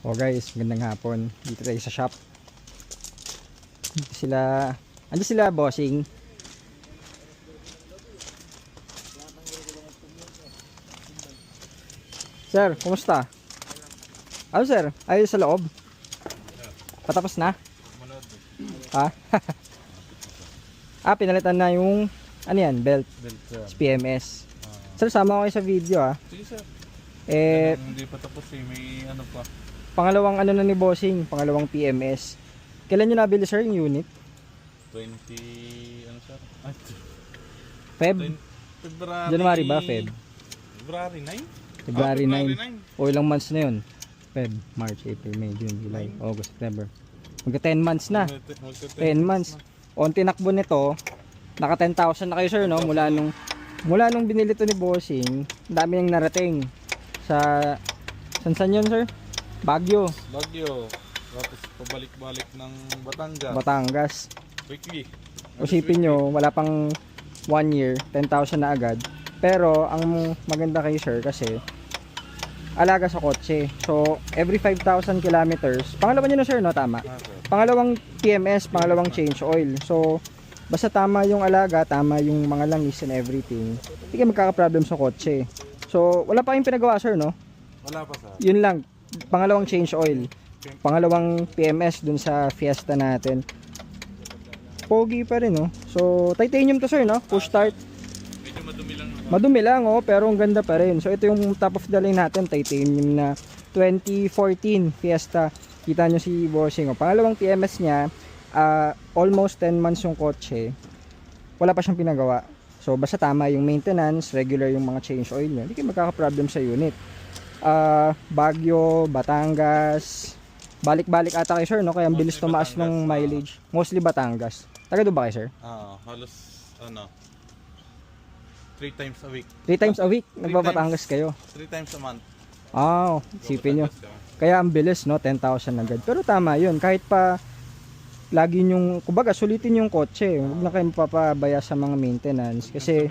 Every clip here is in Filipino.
O guys, magandang hapon. Dito tayo sa shop. Dito sila, andi sila bossing. Sir, kumusta? Ano sir? Ayos sa loob? Patapos na? Ha? Pinalitan na yung ano yan, belt. PMS. Sir, sama ko kayo sa video Sige sir. Hindi pa tapos may ano pa. Pangalawang ano na ni bossing, pangalawang PMS. Kailan nyo nabili sir yung unit? 20 ano sir? Feb? February. January ba? Feb? February 9? February 9. O ilang months na yun? Feb, March, April, May, June, July, August, September. Magka 10 months na. 10 months. O ang tinakbo nito, naka 10,000 na kayo sir, no? Mula nung binili to ni bossing, dami nang narating. Saan yun sir? Baguio. Tapos pabalik-balik ng Batangas. Weekly. Usipin nyo, wala pang 1 year, 10,000 na agad. Pero ang maganda kay sir kasi alaga sa kotse. So every 5,000 kilometers, pangalawa nyo na sir, no? Tama. Pangalawang PMS, pangalawang change oil. So basta tama yung alaga, tama yung mga langis and everything, hindi ka magkaka-problem sa kotse. So wala pa kayong pinagawa sir, no? Wala pa sir. Yun lang, pangalawang change oil, pangalawang PMS dun sa Fiesta natin. Pogi pa rin, no? So titanium to sir, no? Push start. Medyo madumi lang. Madumi lang, oh, pero ang ganda pa rin. So ito yung top of the line natin, titanium na 2014 Fiesta. Kita nyo si bossing, oh. Pangalawang PMS niya, almost 10 months yung kotse, wala pa siyang pinagawa. So basta tama yung maintenance, regular yung mga change oil niya, hindi kayo magkaka-problem sa unit. Baguio, Batangas, balik-balik ata kay sir, no? Kaya ang bilis tumaas ng mileage. Mostly Batangas. Taga doon ba kayo sir? Halos ano 3 times a week. 3 times a week nagbabatangas kayo? 3 times a month. Sipin nyo. Kaya ang bilis, no? 10,000 agad. Pero tama yun, kahit pa lagi yung, kumbaga sulitin yung kotse, huwag na kayo mapapabaya sa mga maintenance kasi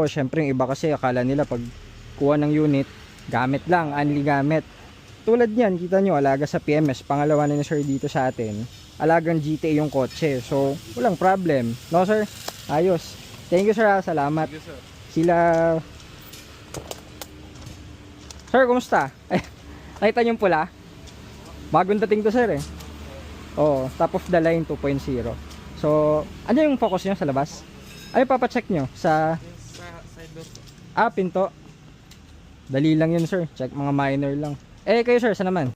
syempre yung iba kasi akala nila pag kuha ng unit gamit lang, only gamit. Tulad niyan, kita nyo, alaga sa PMS, pangalawa na ni sir dito sa atin, alagang GTA yung kotse, so walang problem, no sir? Ayos, thank you sir, salamat. Thank you, sir. Sila sir, kumusta? Nakita nyo yung pula? Bagong dating to sir top of the line 2.0. So, ano yung focus nyo sa labas? Ano papacheck nyo? Sa side door. pinto. Dali lang yun sir. Check mga minor lang. Kayo sir, saan naman?